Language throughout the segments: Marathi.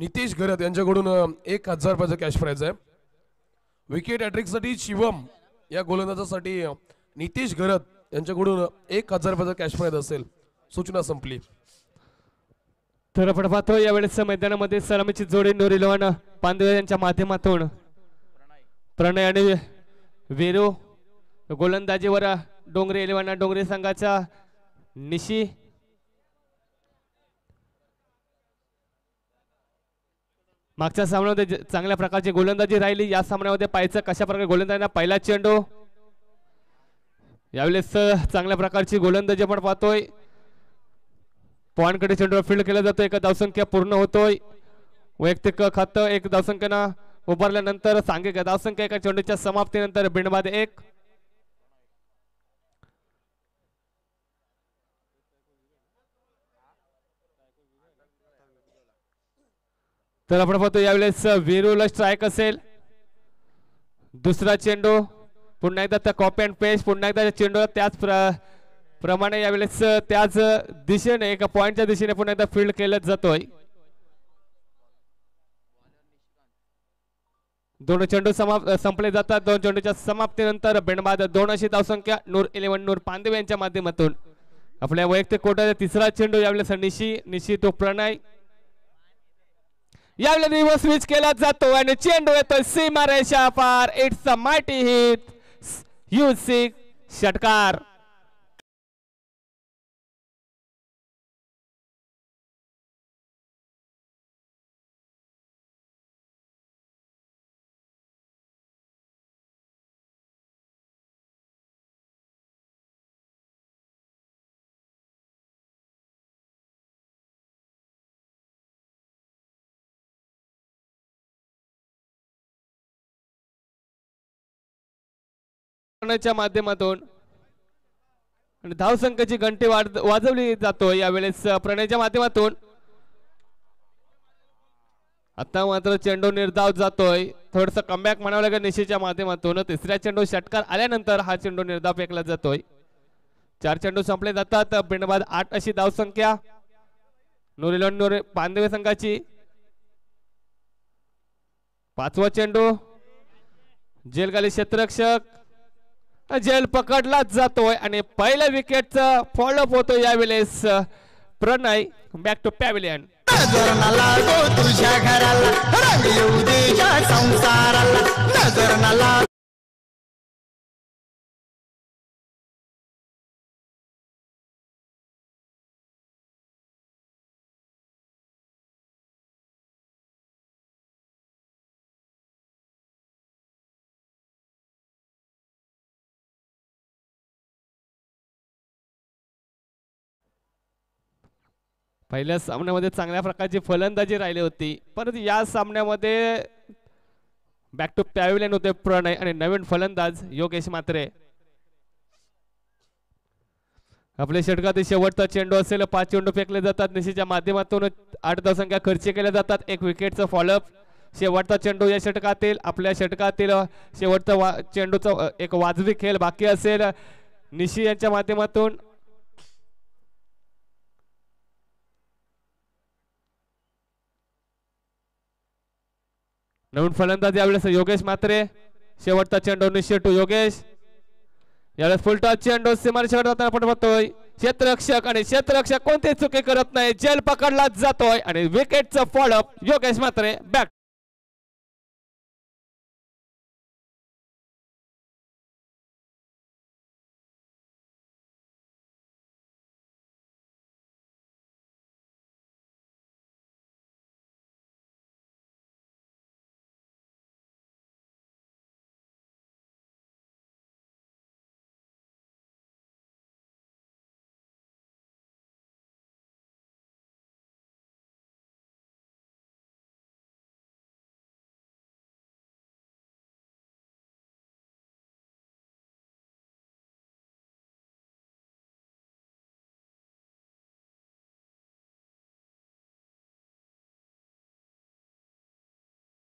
नितेश घरत यांच्याकडून 1000 रुपयाचा कॅश प्राइज आहे। विकेट हॅट्रिकसाठी शिवम या गोलंदाजासाठी नितेश घरत यांच्याकडून 1000 रुपयाचा कॅश प्राइज असेल। सूचना संपली। तर आपण पाहतो यावेळेस मैदानामध्ये सलामीची जोडी नूरिलवान पांदवे यांच्या माध्यमातून प्रणय आणि वीरू, गोलंदाजीवर डोंगरे इलेव्हन डोंगरे संघाचा निशी, मागच्या सामन्यामध्ये चांगल्या प्रकारची गोलंदाजी राहिली। या सामन्यामध्ये पाहायचं कशा प्रकारे गोलंदाजीला पहिला चेंडू, यावेळेस चांगल्या प्रकारची गोलंदाजी आपण पाहतोय। पॉइंटकडे चेंडू फील्ड केला जातो, एक धावसंख्या पूर्ण होतोय। वैयक्तिक खातं एक धावसंख्येनं उभारल्यानंतर सांघिक धावसंख्या एका चेंडूच्या समाप्तीनंतर बिनबाद 1। तर आपण पाहतो यावेळेस वीरूला स्ट्राइक असेल। दुसरा चेंडू पुन्हा एकदा त्या कॉपी अँड पेस्ट, पुन्हा एकदा चेंडू त्याच प्रमाणे यावेळेस त्याच दिशेने एका पॉइंटच्या दिशेने पुन्हा एकदा फील्ड केलं जातोय। दोन चेंडू संपले जातात। दोन चेंडूच्या समाप्तीनंतर बिनबाद 2 अशी धावसंख्या नूर इलेव्हन नूर पांदवे यांच्या माध्यमातून। आपल्या वैयक्तिक कोर्टाचा तिसरा चेंडू यावेळेस निशी तो प्रणय, यावेळेस रिव्हर्स स्विच केला जातो आणि चेंडू येतो सीमारेषा पार। It's a mighty hit, UC षटकार। माध्यमातून आणि धावसंख्येची घंटी वाजवली जातो यावेळेस प्रणयच्या माध्यमातून। आता मात्र चेंडू निर्धाव जातोय, थोडस कमबॅक म्हणावं लागेल निशीच्या माध्यमातून। तिसऱ्या चेंडू षटकार आल्यानंतर हा चेंडू निर्धाव फेकला जातोय। 4 चेंडू संपले जातात, बिनबाद 8 अशी धावसंख्या नूर पांदवे संघाची। 5वा चेंडू जेलगाली क्षेत्ररक्षक, जेल पकडला जातोय आणि पहिल्या विकेटचा फॉलोअप होतो यावेळेस प्रणय। Back to pavilion. नजर न लागो तुझ्या घराला, रंग येऊ दे या संसाराला, नजर न लागो। पहिल्या सामन्यामध्ये चांगल्या प्रकारची फलंदाजी राहिली होती, परंतु या सामन्यामध्ये बॅक टू पॅव्हिलियन होते प्रणय आणि नवीन फलंदाज योगेश म्हात्रे। आपल्या षटकातील शेवटचा चेंडू असेल। 5 चेंडू फेकले जातात निशीच्या माध्यमातून, 8 धावसंख्या खर्च केल्या जातात, 1 विकेटचा फॉलोअप। शेवटचा चेंडू या षटकातील, आपल्या षटकातील शेवटचा चेंडूचा एक वाजवी खेळ बाकी असेल निशी यांच्या माध्यमातून। नवीन फलंदाज यावेळेस योगेश म्हात्रे। शेवटचा चेंडू निश्चित टू योगेश, यावेळेस फुल टॉस चेंडू सीमारेषेवर जाताना आपण पाहतोय क्षेत्ररक्षक आणि क्षेत्ररक्षक कोणतीही चुकी करत नाही, जेल पकडला जातोय आणि विकेटचा फॉलोअप योगेश म्हात्रे। बॅक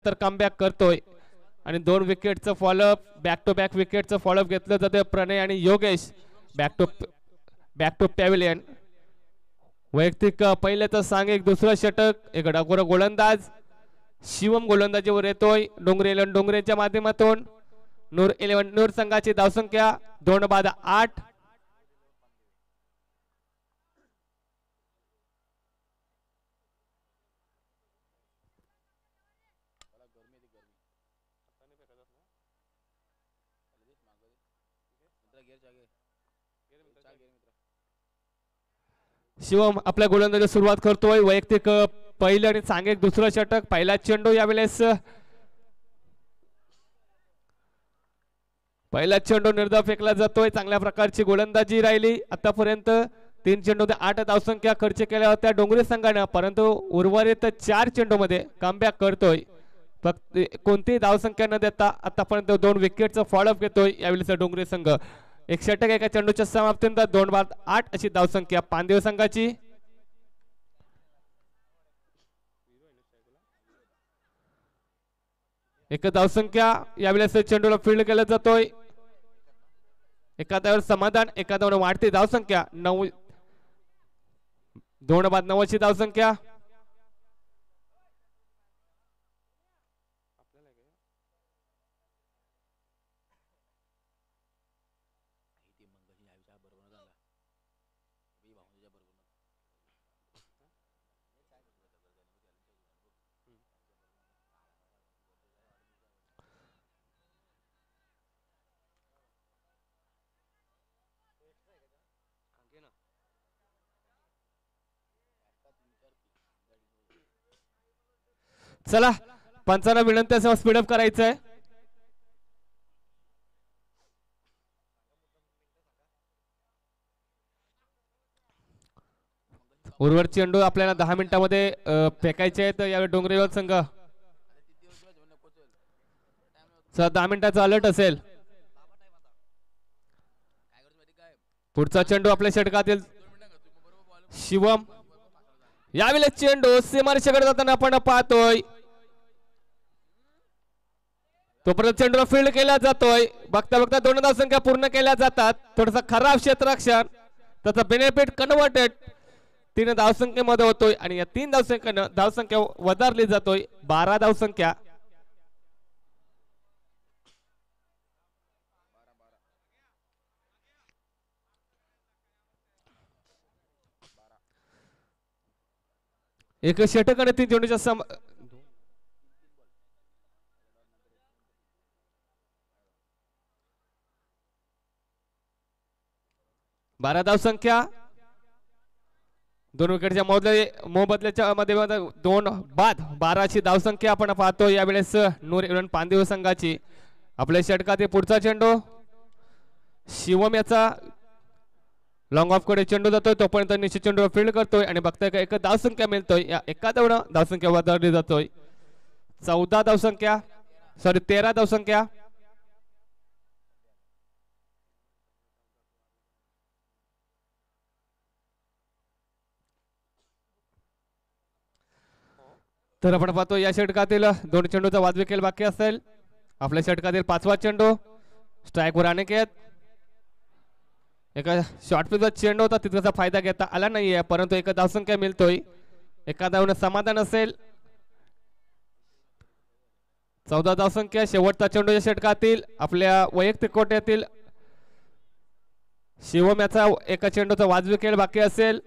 तर कमबॅक करतोय आणि 2 विकेटचं फॉलोअप, बॅक टू बॅक विकेटचं फॉलोअप घेतलं जाते प्रणय आणि योगेश। Back to pavilion. वैयक्तिक पहिल्याचं सांग एक दुसरं षटक एक डागोरा गोलंदाज शिवम गोलंदाजीवर येतोय डोंगरे 11 डोंगरेच्या माध्यमातून नूर 11 नूर संघाची धावसंख्या 2 बाद 8. शिवम आपल्या गोलंदाजी सुरुवात करतोय वैयक्तिक पहिलं आणि सांग एक दुसरं षटक पहिला चेंडू यावेळेस पहिला चेंडू निर्धाव फेकला जातोय चांगल्या प्रकारची गोलंदाजी राहिली आतापर्यंत 3 चेंडू ते 8 धावसंख्या खर्च केल्या होत्या डोंगरे संघाने परंतु उर्वरित 4 चेंडू मध्ये कमबॅक करतोय फक्त कोणतीही धावसंख्या न देता आतापर्यंत 2 विकेटचा फॉलोअप घेतोय यावेळेस डोंगरे संघ एक षटक एका चेंडूच्या समाप्तीनंतर 2 बाद 8 अशी धावसंख्या पानदेव संघाची एक धावसंख्या यावेळेस चेंडूला फील्ड केला जातोय एखाद्यावर समाधान एखाद्यावर वाढती धावसंख्या 2 बाद 9 अशी धावसंख्या चला पंचांना विनंती असेल स्पीडअप करायचंय उर्वरित चेंडू आपल्याला 10 मिनिटांमध्ये फेकायचे आहेत यावेळी डोंगरेगाव संघ 10 मिनिटाचा अलर्ट असेल पुढचा चेंडू आपल्या षटकातील शिवम यावेळेस चेंडू सीमारेषेकडे जाताना आपण पाहतोय तोपर्यंत चेंडूला फील्ड केला जातोय बघता बघता 2 धावसंख्या पूर्ण केल्या जातात थोडासा खराब क्षेत्ररक्षण त्याचा बेनिफिट कन्वर्टेड 3 धावसंख्येमध्ये होतोय आणि या 3 धावसंख्या वधारली जातोय 12 धावसंख्या एक षटक आणि 3 चेंडूच्या 12 धावसंख्या 2 विकेटच्या मोबदल्याच्या मध्ये 2 बाद 12 ची धावसंख्या आपण पाहतो यावेळेस नूर 11 पानदेव संघाची आपल्या षटकातील पुढचा चेंडू शिवम याचा लॉंग ऑफ कडे चेंडू जातोय तोपर्यंत निश्चित चेंडू फील्ड करतोय आणि बघताय का एक धावसंख्या मिळतोय या एखाद्या धावसंख्या वधारली जातोय 14 धावसंख्या 13 धावसंख्या तर आपण पाहतो या षटकातील 2 चेंडूचा वाजवी बाकी असेल आपल्या षटकातील 5वा चेंडू स्ट्राईकवर अनेकेत एका शॉर्ट पिचचा चेंडू होता तितकाचा फायदा घेता आला नाहीये परंतु एक धावसंख्या मिळतोय एखाद्यावर समाधान असेल 14 धावसंख्या शेवटचा चेंडू या षटकातील आपल्या वैयक्तिक कोट्यातील शिवम याचा एका चेंडूचा वाजवी खेळ बाकी असेल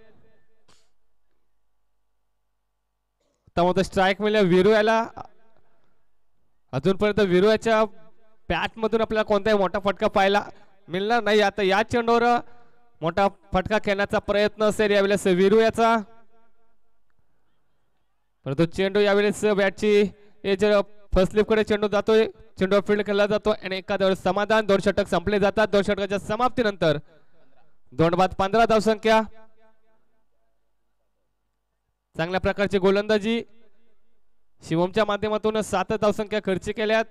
त्यामुळे स्ट्राईक मिळेल विरू याला अजूनपर्यंत विरू याच्या बॅट मधून आपल्याला कोणताही मोठा फटका पाहायला मिळणार नाही आता या चेंडूवर मोठा फटका खेळण्याचा प्रयत्न असेल यावेळेस विरू याचा परंतु चेंडू यावेळेस बॅटची फर्स्ट स्लिप कडे चेंडू जातोय चेंडू फील्ड केला जातो आणि एखाद्यावर समाधान 2 षटक संपले जातात 2 षटकाच्या समाप्तीनंतर 2 बाद 15 धावसंख्या चांगल्या प्रकारची गोलंदाजी शिवमच्या माध्यमातून 7 धावसंख्या खर्च केल्यात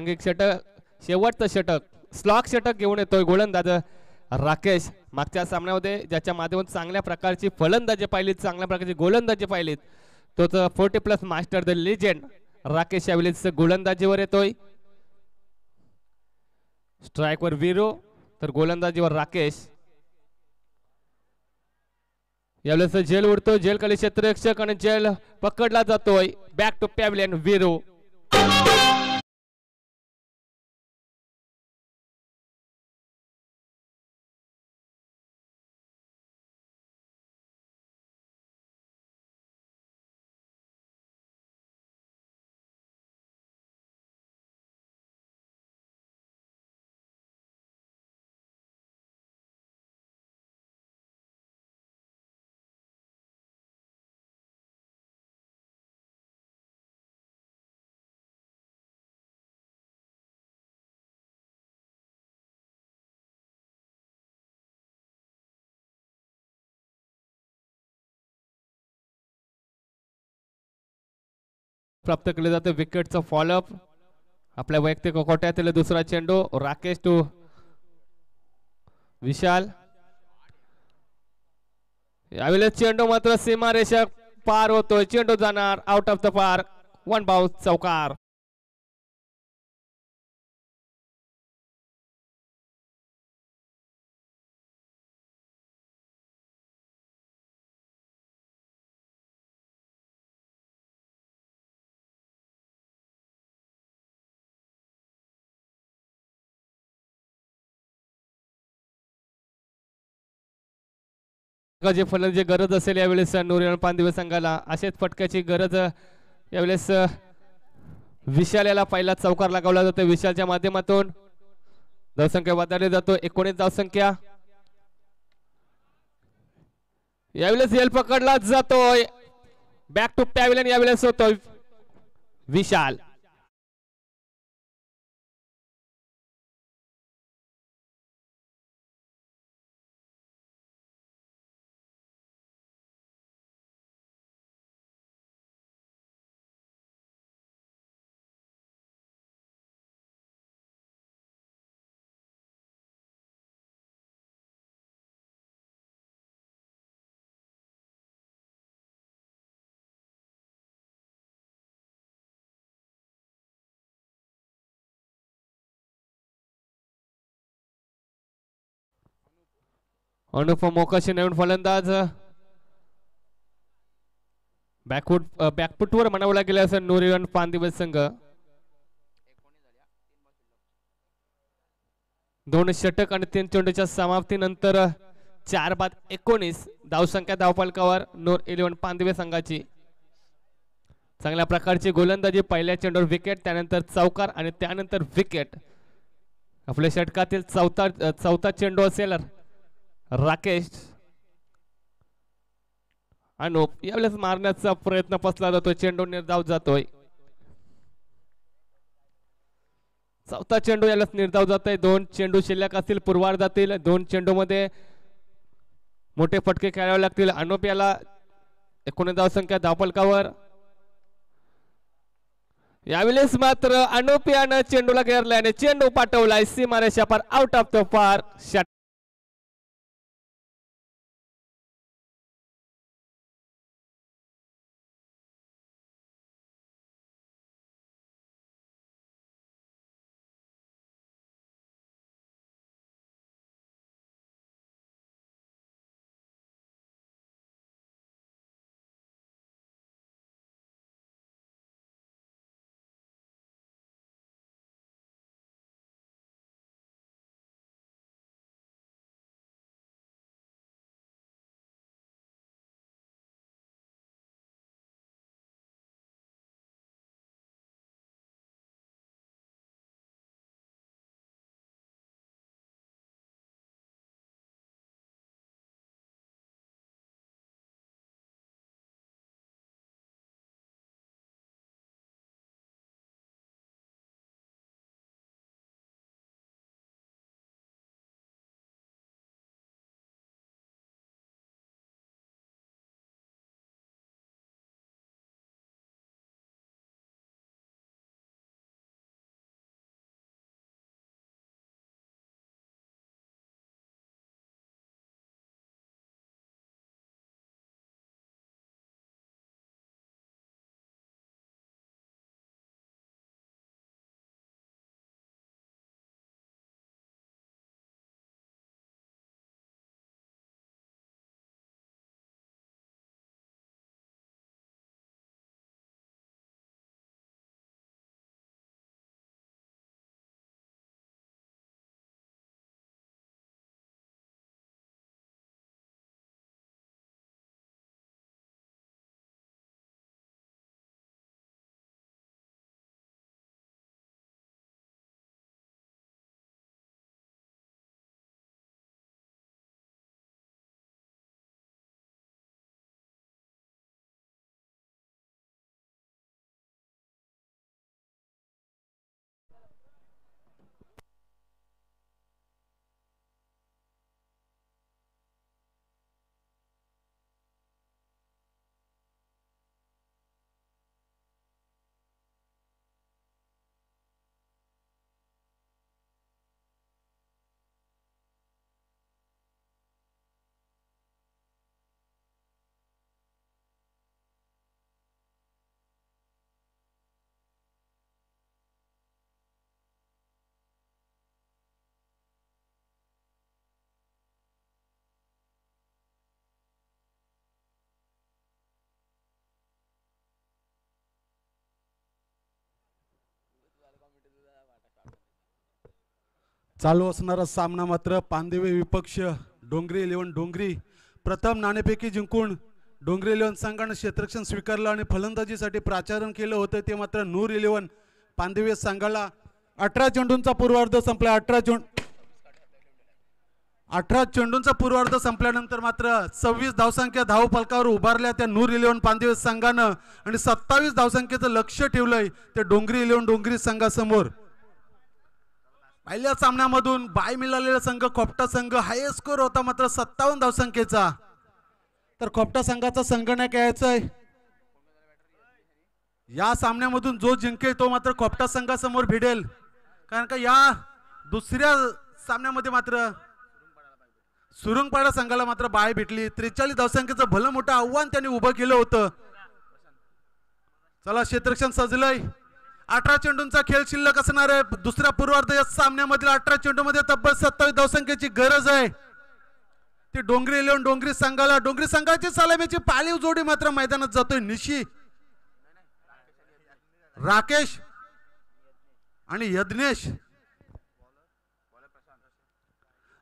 सांघिक षटक शेवटचं षटक स्लॉक षटक घेऊन येतोय गोलंदाज राकेश. मागच्या सामन्यामध्ये ज्याच्या माध्यमातून चांगल्या प्रकारची फलंदाजी पाहिलीत, चांगल्या प्रकारची गोलंदाजी पाहिलीत, तोच 40+ मास्टर द लिजेंड राकेश यावेळेस गोलंदाजीवर येतोय. स्ट्राईकवर वीरू तर गोलंदाजीवर राकेश. यावेळेस जेल उडतो, जेल खाली क्षेत्ररक्षक आणि जेल पकडला जातोय. Back to pavilion Viru. प्राप्त केले जाते विकेटचा फॉलोअप. आपल्या वैयक्तिक कोट्यातील दुसरा चेंडू राकेश टू विशाल. यावेळेस चेंडू मात्र सीमारेषा पार होतोय. चेंडू जाणार out of the park. 1 bounce चौकार. जी फलंदाजी गरज असेल यावेळेस नूर पानदिवे संघाला, असेच फटक्याची गरज यावेळेस विशाल याला पहिला चौकार लगावला जातो. विशालच्या माध्यमातून धावसंख्या वाढवली जातो. 19 धावसंख्या. यावेळेस येल पकडला जातोय. बॅक टू पॅव्हलियन यावेळेस होतोय विशाल. अनुपम मोकाशी नवीन फलंदाज. बॅकफुटवर म्हणावला गेला असं नूर पानदिवे संघ. 2 षटक आणि 3 चेंडूच्या समाप्तीनंतर 4 बाद 19 धावसंख्या धावफलकावर नूर 11 पानदिवे संघाची. चांगल्या प्रकारची गोलंदाजी. पहिल्या चेंडूवर विकेट, त्यानंतर चौकार आणि त्यानंतर विकेट. आपल्या षटकातील चौथा चेंडू असेल राकेश. अनुप यावेळेस मारण्याचा प्रयत्न पसला जातोय. चेंडू निर्धाव जातोय. चौथा चेंडू यावेळेस निर्धाव जातोय. 2 चेंडू शिल्लक असतील पूर्वार्धातील. 2 चेंडू मध्ये मोठे फटके खेळावे लागतील. अनुप याला 19 धावसंख्या धावफलकावर. यावेळेस मात्र अनुप यानं चेंडूला घेरलाय आणि चेंडू पाठवलाय सीमारेषा पार आउट ऑफ द पार्क. चालू असणारा सामना मात्र पांदेवे विपक्ष डोंगरी 11 डोंगरी प्रथम नाणेफेकी जिंकून डोंगरी 11 संघाने क्षेत्ररक्षण स्वीकारलं आणि फलंदाजीसाठी प्राचारण केलं होतं ते मात्र नूर 11 पांदेवे संघाला 18 चेंडूंचा पूर्वार्ध संपला. 18 चेंडूंचा पूर्वार्ध संपल्यानंतर मात्र 26 धावसंख्या धाव फलकावर उभारल्या त्या नूर 11 पांदेवे संघानं आणि 27 धावसंख्येचं लक्ष ठेवलंय ते डोंगरी 11 डोंगरी संघासमोर. पहिल्या सामन्यामधून बाय मिळालेला संघ खोपटा संघ हायेस्ट स्कोर होता मात्र 57 धावसंख्येचा. तर खोपटा संघाचा संगणक यायचा आहे या सामन्यामधून जो जिंकेल तो मात्र खोपटा संघासमोर भिडेल. कारण का या दुसऱ्या सामन्यामध्ये मात्र सुरुंगपाडा संघाला मात्र बाय भेटली. 43 धावसंख्येचं भलं मोठं आव्हान त्यांनी उभं केलं होतं. चला क्षेत्ररक्षण सजलंय. 18 चेंडूंचा खेळ शिल्लक असणार आहे. दुसऱ्या पूर्वार्ध या सामन्यामधील 18 चेंडू मध्ये तब्बल 27 धावसंख्येची गरज आहे. ती डोंगरी 11 डोंगरी संघाला डोंगरी संघाची सलामीची पाळीव जोडी मात्र मैदानात जातोय. निशी राकेश आणि यज्ञेश.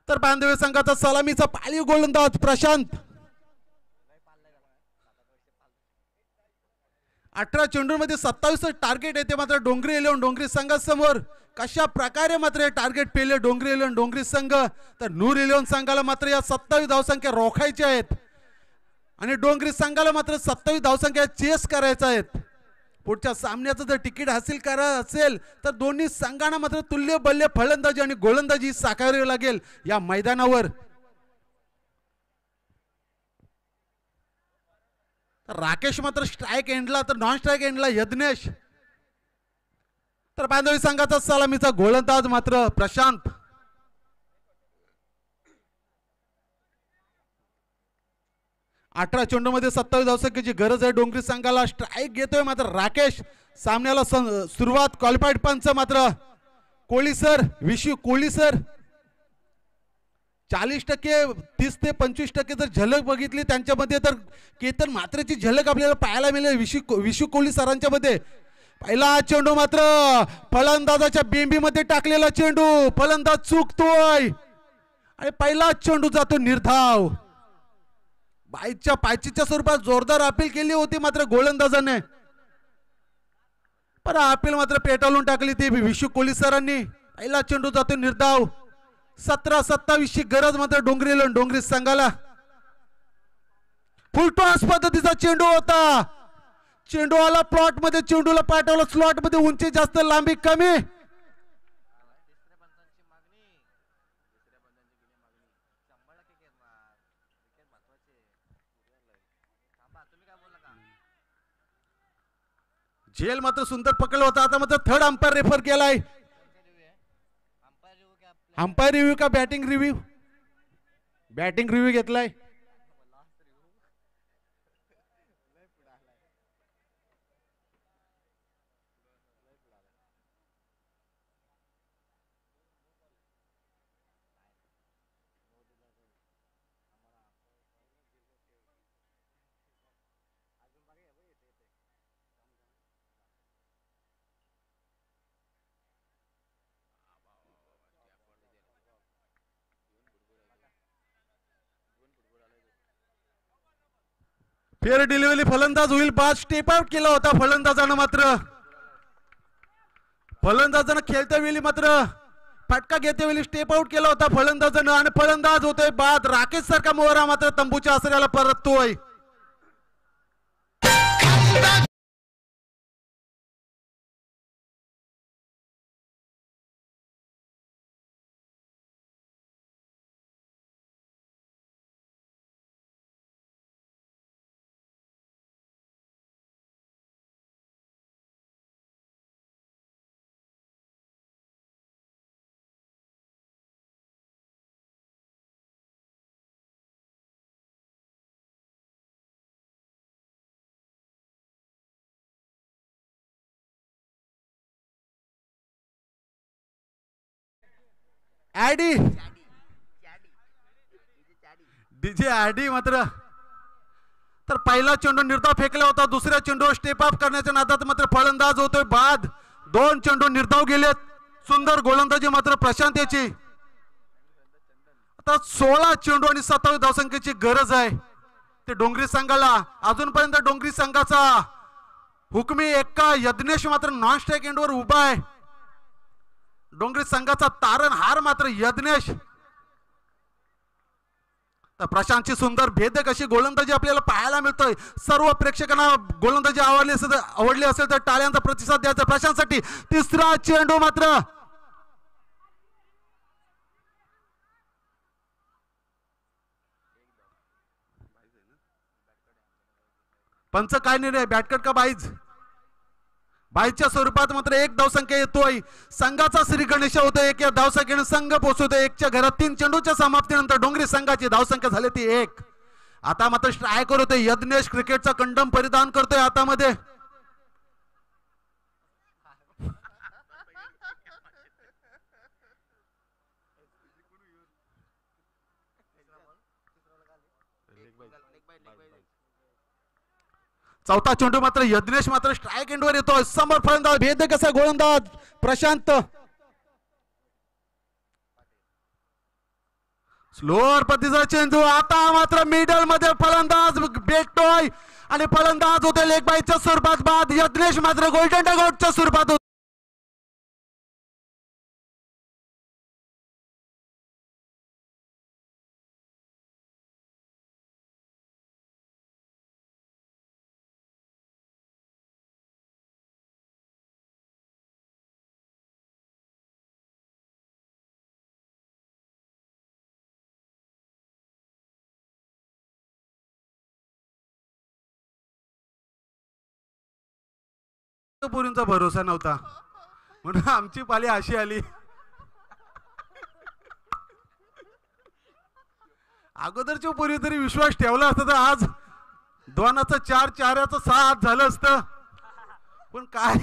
तर बांधवे संघाचा सलामीचा पाळीव गोलंदाज प्रशांत. 18 चेंडूंमध्ये 27 टार्गेट येते मात्र डोंगरी 11 डोंगरी संघासमोर. कशा प्रकारे मात्र हे टार्गेट पेले डोंगरी 11 डोंगरी संघ. तर नूर 11 संघाला मात्र या 27 धावसंख्या रोखायच्या आहेत आणि डोंगरी संघाला मात्र 27 धावसंख्या चेस करायच्या आहेत. पुढच्या सामन्याचं जर तिकीट हासिल करायचं असेल तर दोन्ही संघांना मात्र तुल्य बल्य फलंदाजी आणि गोलंदाजी साकारावी लागेल या मैदानावर. राकेश मात्र स्ट्राईक एंडला तर नॉन स्ट्राईक एंडला यज्ञेश. तर बांधवी संघाचा सलामीचा गोलंदाज मात्र प्रशांत. अठरा चेंडू मध्ये 27 धावसंख्येची गरज आहे डोंगरी संघाला. स्ट्राईक घेतोय मात्र राकेश. सामन्याला सुरुवात क्वालिफाईड पंच मात्र कोळी सर विशू कोळी सर. 40% 30 ते 25% जर झलक बघितली त्यांच्यामध्ये तर केतन मात्रेची झलक आपल्याला पाहायला मिळेल विशू कोहली सरांच्या मध्ये. पहिला चेंडू मात्र फलंदाजाच्या बेंबीमध्ये टाकलेला चेंडू. फलंदाज चुकतोय आणि पहिला चेंडू जातो निर्धाव. बाईच्या पायचीच्या स्वरूपात जोरदार अपील केली होती मात्र गोलंदाजाने पण अपील मात्र पेटाळून टाकली ती विशू कोहली सरांनी. पहिला चेंडू जातो निर्धाव. 17-27 ची गरज मात्र डोंगरी संघाला. फुल टॉस पद्धतीचा चेंडू होता. चेंडू आला प्लॉट मध्ये. चेंडूला पाठवलं स्लॉट मध्ये. उंची जास्त लांबी कमी. झेल मात्र सुंदर पकडला होता. आता मात्र थर्ड अंपायर रेफर केलाय. अंपायर रिव्ह्यू का बॅटिंग रिव्ह्यू. बॅटिंग रिव्ह्यू घेतलाय. फेअर डिलिव्हरी फलंदाज होईल बाद. स्टेप आउट केला होता फलंदाजानं मात्र. फलंदाजानं खेळत्या वेळी मात्र फटका घेत्या वेळी स्टेप आउट केला होता फलंदाजानं आणि फलंदाज होतोय बाद. राकेश सारखा मोहरा मात्र तंबूच्या आसऱ्याला परततोय. ऍडी डीजे ऍडी मात्र. तर पहिला चेंडू निर्धाव फेकला होता. दुसऱ्या चेंडूवर स्टेप अप करण्याच्या नादात मात्र फलंदाज होतोय बाद. 2 चेंडू निर्धाव गेलेत. सुंदर गोलंदाजी मात्र प्रशांत याची. आता 16 चेंडू आणि 27 धावसंख्येची गरज आहे ते डोंगरी संघाला. अजूनपर्यंत डोंगरी संघाचा हुकमी एक्का यज्ञेश मात्र नॉन स्ट्राईक एंडवर उभा आहे. डोंगरी संघाचा तारणहार मात्र यज्ञेश. तर प्रशांतची सुंदर भेदक अशी गोलंदाजी आपल्याला पाहायला मिळतोय. सर्व प्रेक्षकांना गोलंदाजी आवडली असेल तर टाळ्यांचा प्रतिसाद द्यायचा प्रशांतसाठी. तिसरा चेंडू मात्र पंच काय निर्णय, बॅटकट का बाईज? बाईजच्या स्वरूपात मात्र एक धावसंख्या येतोय. संघाचा श्री गणेश होतो एक या धावसंख्येने संघ पोहोचवतो एकच्या घरात. 3 चेंडूच्या समाप्तीनंतर डोंगरी संघाची धावसंख्या झाली ती 1. आता मात्र स्ट्रायकर होते यज्ञेश. क्रिकेटचा कंडम परिधान करतोय हातामध्ये. चौथा चेंडू मात्र यज्ञेश मात्र स्ट्राईक एंडवर येतोय. समोर फलंदाज भेदक असा गोलंदाज प्रशांत. स्लोअर पद्धतीचा चेंडू. आता मात्र मिडल मध्ये फलंदाज भेटतोय आणि फलंदाज होते लेग बाईच्या स्वरूपात बाद. यज्ञेश मात्र गोल्डन डगआउटच्या स्वरूपात. पुरींचा भरोसा नव्हता म्हणून आमची पाली अशी आली. अगोदरच्या पूर्वी तरी विश्वास ठेवला असता तर आज 2चं 4, 4चं 6 झालं असतं. पण काय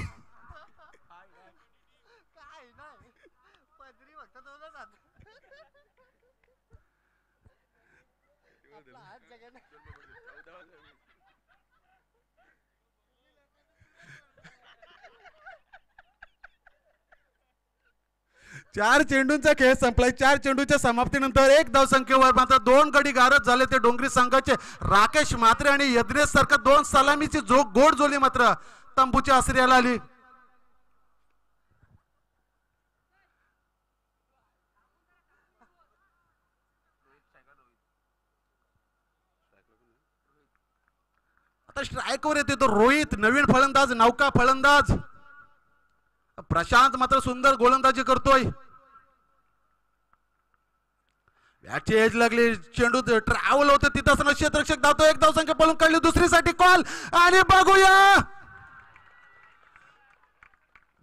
चार चेंडूंचा खेळ संपलाय. 4 चेंडूच्या समाप्तीनंतर 1 धावसंख्येवर मात्र 2 गडी गारद झाले ते डोंगरी संघाचे. राकेश म्हात्रे आणि यज्ञेश सारखा 2 सलामीची गोड जोली मात्र तंबूच्या आश्रयाला आली. आता स्ट्राईकवर येते तो रोहित, नवीन फलंदाज, नौका फलंदाज. प्रशांत मात्र सुंदर गोलंदाजी करतोय. बॅटची एज लागली, चेंडू ट्रॅव्हल होते तिथं असताना क्षेत्ररक्षक धावतो. 1 धावसंख्या पळून काढली. दुसरीसाठी कॉल आणि बघूया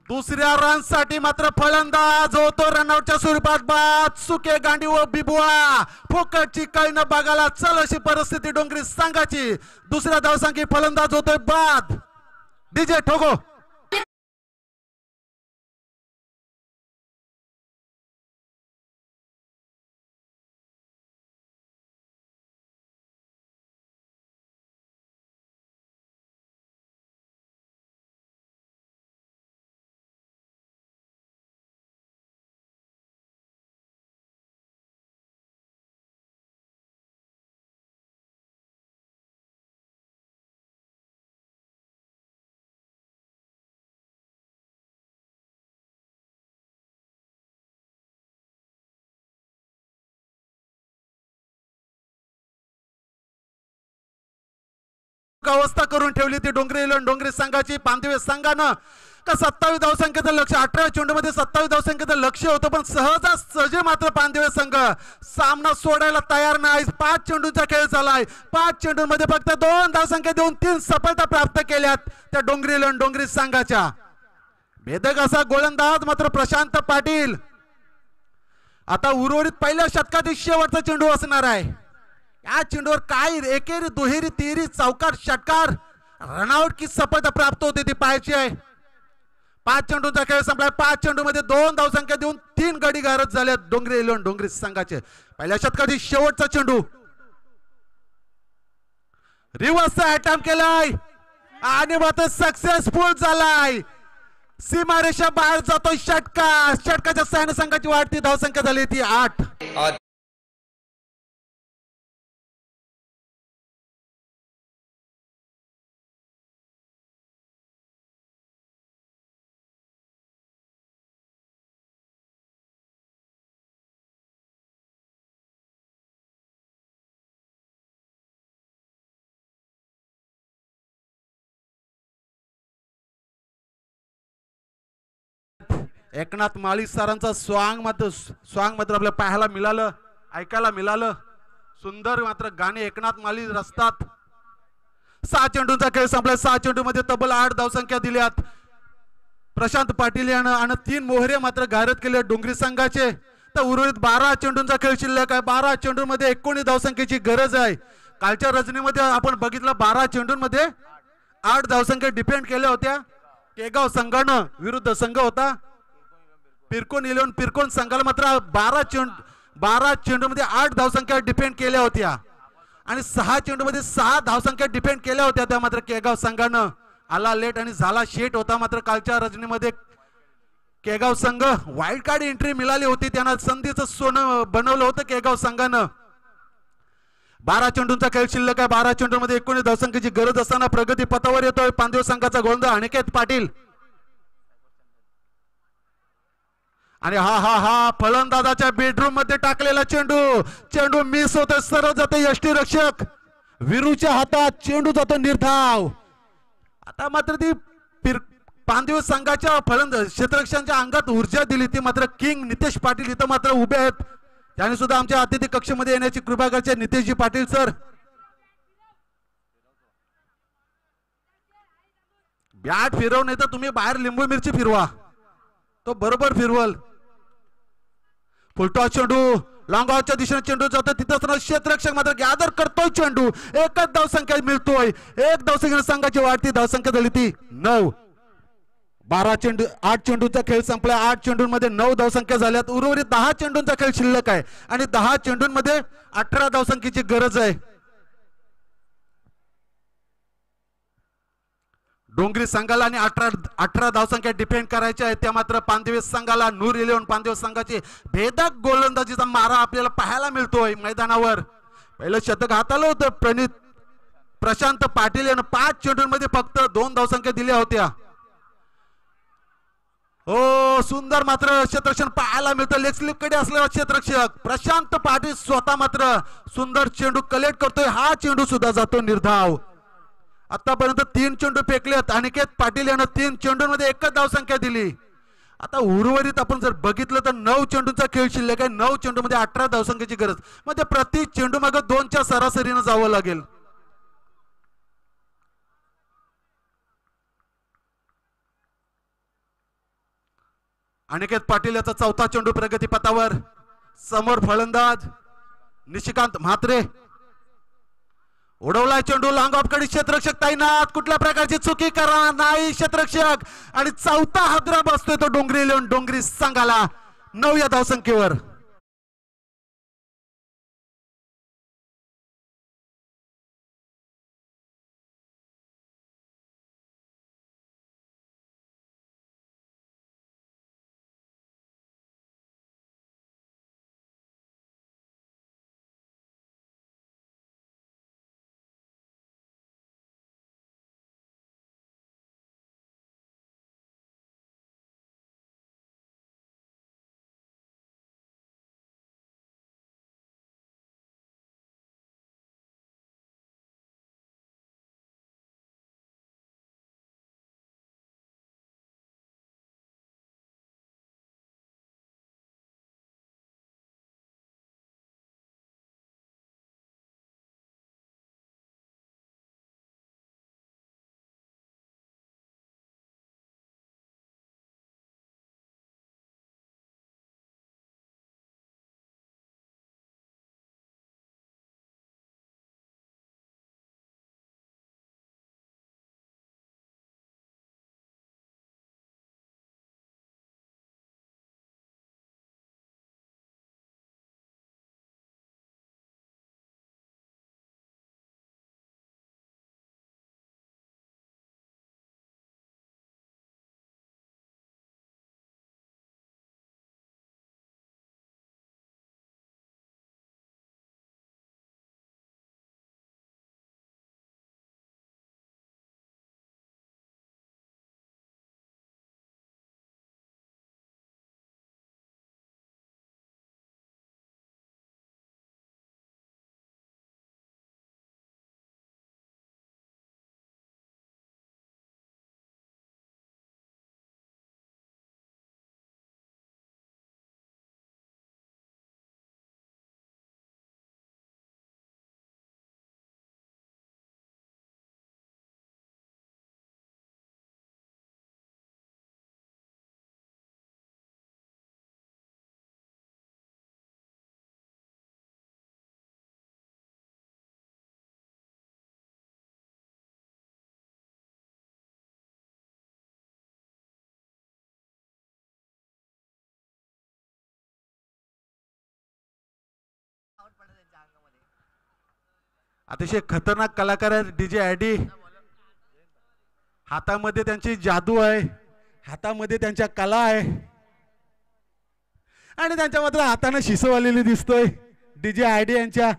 दुसऱ्या रन साठी मात्र फलंदाज होतो रनआउटच्या स्वरूपात बाद. सुके गांडी व बिबुआ फुकटची काही न बघायला चल अशी परिस्थिती डोंगरी संघाची. दुसऱ्या धावसंख्ये फलंदाज होतोय बाद. डीजे ठोको. अवस्था करून ठेवली ती डोंगरी संघाची. पांदिवे संघानं का 27 धावसंख्येचं लक्ष, 18 चेंडूमध्ये 27 धावसंख्येचं लक्ष होतं पण सहज मात्र पांदिवे संघ सामना सोडायला तयार नाही. 5 चेंडूचा खेळ झालाय. 5 चेंडूंमध्ये फक्त 2 धावसंख्या देऊन 3 सफलता प्राप्त केल्यात त्या डोंगरी संघाच्या. भेदक असा गोलंदाज मात्र प्रशांत पाटील. आता उर्वरित पहिल्या षटकातील शेवटचा चेंडू असणार आहे. या चेंडूवर काय एकेरी, दुहेरी, तिहेरी, चौकार, षटकार, रनआउट की सफलता प्राप्त होते ती पाहायची आहे. 5 चेंडूंचा खेळ संपलाय. 5 चेंडूमध्ये 2 धावसंख्या देऊन 3 गडी गारद झाले डोंगरी संघाचे. पहिल्या षटकातील शेवटचा चेंडू रिव्हर्सचा अटॅम्प्ट केलाय आणि मात्र सक्सेसफुल झालाय. सीमारेषा बाहेर जातोय षटकाच्या सैन्य संघाची वाढती धावसंख्या झाली ती 8. एकनाथ माळी सरांचा स्वांग मात्र आपल्या पाहायला मिळालं, ऐकायला मिळालं. सुंदर मात्र गाणे एकनाथ माळी रचतात. 6 चेंडूंचा खेळ संपला. 6 चेंडू मध्ये तब्बल 8 धावसंख्या दिल्यात प्रशांत पाटील यानं आणि 3 मोहरे मात्र गारद केले डोंगरी संघाचे. तर उर्वरित 12 चेंडूंचा खेळ शिल्लक आहे. 12 चेंडूंमध्ये 19 धावसंख्येची गरज आहे. कालच्या रजनीमध्ये आपण बघितलं 12 चेंडूंमध्ये 8 धावसंख्या डिपेंड केल्या होत्या. केगाव संघानं विरुद्ध संघ होता पिरकोन 11. पिरकोन संघाला मात्र 12 चेंडूमध्ये 8 धावसंख्या डिपेंड केल्या होत्या आणि 6 चेंडूमध्ये 6 धावसंख्या डिपेंड केल्या होत्या. त्या मात्र केगाव संघानं आला लेट आणि झाला शेट होता. मात्र कालच्या रजनीमध्ये केगाव संघ वाईल्ड कार्ड एंट्री मिळाली होती. त्यांना संधीचं सोनं बनवलं होतं केगाव संघानं. 12 चेंडूंचा खेळ शिल्लक आहे. 12 चेंडूमध्ये 19 धावसंख्येची गरज असताना प्रगती पथावर येतोय पांदेव संघाचा गोलंदाज अनिकेत पाटील. आणि हा फलंदाजाच्या बेडरूम मध्ये टाकलेला चेंडू मिस होतोय. सरळ जातो यष्टी रक्षक विरूच्या हातात. चेंडू जातो निर्धाव. आता मात्र ती पांदेव संघाच्या फलंदाज क्षेत्ररक्षकांच्या अंगात ऊर्जा दिली. ती मात्र किंग नितेश पाटील इथं मात्र उभे आहेत. त्यांनी सुद्धा आमच्या अतिथी कक्षमध्ये येण्याची कृपा करते. नितेशजी पाटील सर, बॅट फिरव नाही तर तुम्ही बाहेर लिंबू मिरची फिरवा, तो बरोबर फिरवल. फुलटॉस चेंडू लॉंग ऑफच्या दिशेने चेंडू जातो. तिथं क्षेत्ररक्षक मात्र गॅदर करतोय चेंडू. एकच धावसंख्या मिळतोय. एक धावसंख्या संघाची वाढती धावसंख्या झाली ती 9. 8 चेंडूचा खेळ संपला. 8 चेंडूंमध्ये 9 धावसंख्या झाल्यात. उर्वरित 10 चेंडूंचा खेळ शिल्लक आहे आणि 10 चेंडूंमध्ये 18 धावसंख्येची गरज आहे. डोंगरी संघाला आणि 18 धावसंख्या डिफेंड करायच्या आहेत. त्या मात्र पांदेव संघाला नूर 11 पांदेव संघाची भेदक गोलंदाजीचा मारा आपल्याला पाहायला मिळतोय मैदानावर. पहिलं शतक हाताला होतं प्रशांत पाटील यानं 5 चेंडूंमध्ये फक्त 2 धावसंख्या दिल्या होत्या. हो, सुंदर मात्र क्षेत्ररक्षण पाहायला मिळतं. लेग स्लिप कडे असलेला क्षेत्ररक्षक प्रशांत पाटील स्वतः मात्र सुंदर चेंडू कलेक्ट करतोय. हा चेंडू सुद्धा जातो निर्धाव. आतापर्यंत 3 चेंडू फेकलेत. अनिकेत पाटील यानं 3 चेंडूंमध्ये एकच धावसंख्या दिली. आता उर्वरित आपण जर बघितलं तर 9 चेंडूंचा खेळ शिल्लक आहे. 9 चेंडूमध्ये 18 धावसंख्येची गरज. म्हणजे प्रति चेंडू मागे 2च्या सरासरीनं जावं लागेल. अनिकेत पाटील याचा 4था चेंडू प्रगती पथावर. समोर फलंदाज निशिकांत म्हात्रे. उडवलाय चेंडू लॉंग ऑफ कडे. क्षेत्ररक्षक तैनात. कुठल्या प्रकारची चुकी करा नाही क्षेत्ररक्षक. आणि 4था हादरा बसतोय तो डोंगरी संघाला 9 या धावसंख्येवर. अतिशय खतरनाक कलाकार आहेत डीजे आयडी. हातामध्ये त्यांची जादू आहे, हातामध्ये त्यांच्या कला आहे आणि त्यांच्या मात्र हाताने शिसवलेली दिसतोय डीजे आयडी यांच्या.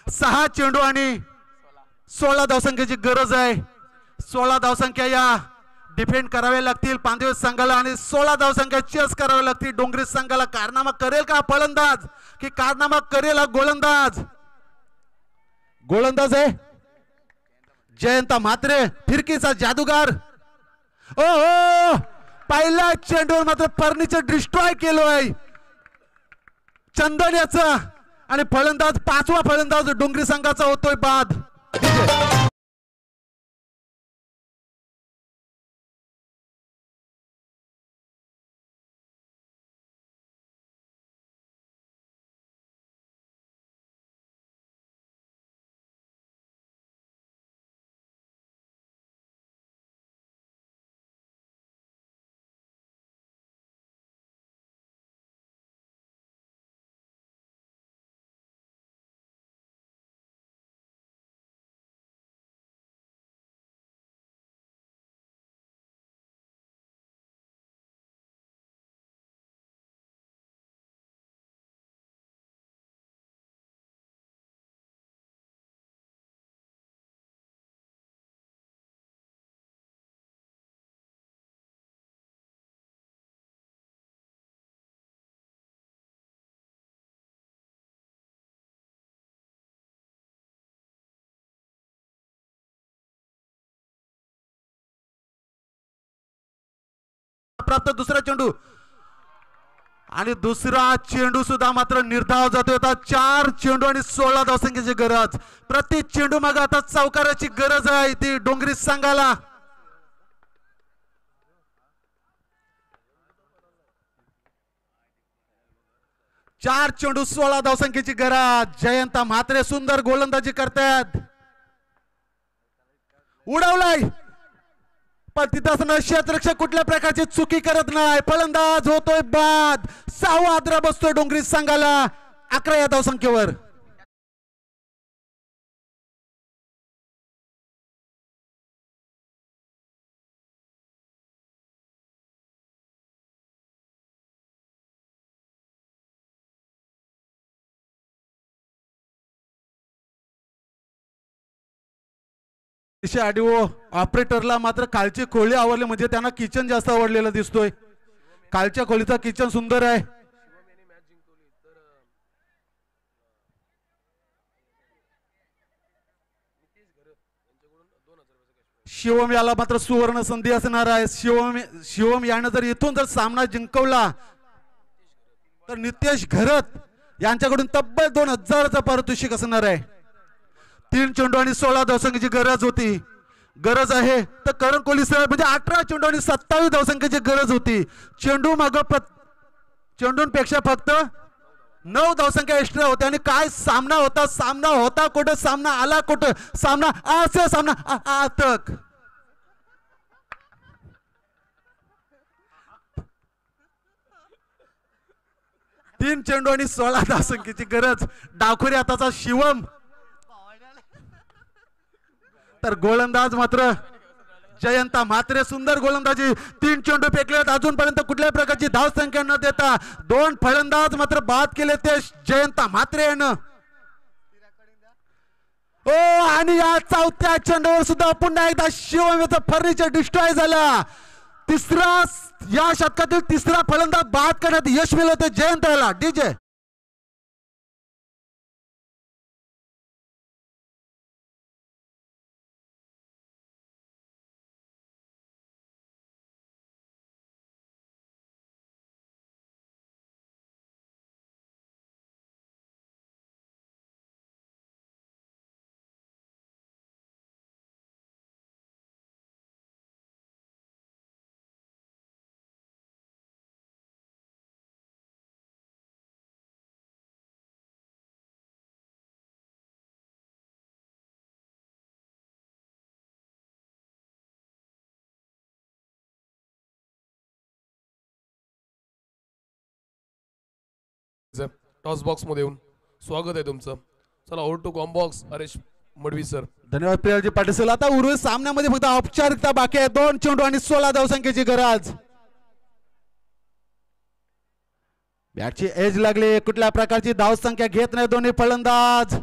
6 चेंडू आणि 16 धावसंख्येची गरज आहे. 16 धावसंख्या या डिफेंड कराव्या लागतील पांदेव संघाला आणि 16 धावसंख्या चेस कराव्या लागतील डोंगरी संघाला. कारनामा करेल का फलंदाज की कारनामा करेल हा गोलंदाज? गोलंदाज आहे जयंत म्हात्रे, फिरकीचा जादूगार. ओ हो, पहिल्या चेंडूवर मात्र फर्निचर डिस्ट्रॉय केलोय चंदन याचा आणि फलंदाज 5वा फलंदाज डोंगरी संघाचा होतोय बाद. प्राप्त दुसरा चेंडू आणि दुसरा चेंडू सुद्धा मात्र निर्धाव जातोय. आता 4 चेंडू आणि 16 धावसंख्येची गरज. प्रति चेंडू मागे आता चौकाराची गरज आहे ती डोंगरी संघाला. चार चेंडू 16 धावसंख्येची गरज. जयंत म्हात्रे सुंदर गोलंदाजी करतात. उडवलाय पण तिथं क्षेत्ररक्षक कुठल्या प्रकारची चुकी करत नाही. फलंदाज होतोय बाद. 6वा आद्रा बसतोय डोंगरी संघाला 11 या धावसंख्येवर. आडिओ ऑपरेटरला मात्र खालची खोली आवडली म्हणजे त्यांना किचन जास्त आवडलेलं दिसतोय. खालच्या खोलीचा किचन सुंदर आहे. शिवम याला मात्र सुवर्ण संधी असणार आहे. शिवम यानं जर इथून जर सामना जिंकवला तर नितेश घरत यांच्याकडून तब्बल 2000चं पारितोषिक असणार आहे. 3 चेंडू आणि 16 धावसंख्येची गरज होती. गरज आहे तर करण कोहली सर म्हणजे 18 चेंडू आणि 27 धावसंख्येची गरज होती. चेंडूंपेक्षा फक्त 9 धावसंख्या एक्स्ट्रा होत्या आणि काय सामना होता. सामना होता कुठं, सामना आला कुठं, सामना असे सामना आतक. तीन चेंडू आणि 16 धावसंख्येची गरज. डावखुरी हाताचा शिवम तर गोलंदाज मात्र जयंत म्हात्रे सुंदर गोलंदाजी. 3 चेंडू फेकलेत अजूनपर्यंत कुठल्याही प्रकारची धावसंख्या न देता 2 फलंदाज मात्र बाद केले ते जयंत म्हात्रे यानं. ओ आणि या 4थ्या चेंडूवर सुद्धा पुन्हा एकदा शिवमचा फर्निचर डिस्ट्रॉय झाला. या शतकातील तिसरा फलंदाज बाद करण्यात यश मिळालं ते जयंत याला. डीजे टॉस बॉक्स मध्ये येऊन स्वागत आहे तुमचं. चला ओव्हर टू कॉम्बॉक्स हरेश मडवी सर. धन्यवाद प्रियाजी पाटील सर. आता उर्वरित सामन्यामध्ये फक्त औपचारिकता बाकी आहे. 2 चेंडू आणि 16 धावसंख्येची गरज. बॅटची एज लागली, कुठल्या प्रकारची धावसंख्या घेत नाही दोन्ही फलंदाज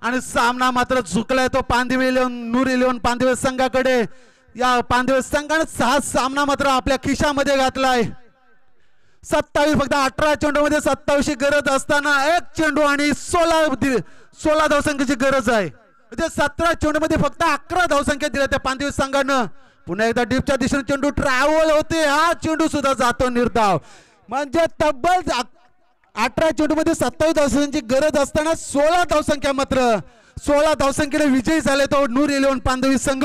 आणि सामना मात्र झुकलाय तो पांदिवे नूर इलेव्हन पांदिवे संघाकडे. या पांदिवे संघाने 6 सामना मात्र आपल्या खिशामध्ये घातलाय. 27 फक्त 18 चेंडू मध्ये 27 गरज असताना 1 चेंडू आणि 16 धावसंख्येची गरज आहे. म्हणजे 17 चेंडू मध्ये फक्त 11 धावसंख्या दिल्या त्या पांदिवे संघानं. पुन्हा एकदा डीपच्या दिशेने चेंडू ट्रॅव्हल होते, हा चेंडू सुद्धा जातो निर्धाव. म्हणजे तब्बल 18 चेंडू मध्ये 27 धावसंख्येची गरज असताना 16 धावसंख्या मात्र 16 धावसंख्येने विजयी झाले तो नूर इलेव्हन पांदवी संघ.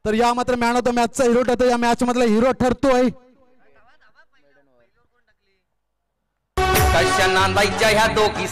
तर या मात्र मॅन ऑफ द मॅचचा हिरो ठरतो, या मॅच मधला हिरो ठरतोय. कशा नांदायच्या ह्या दोघी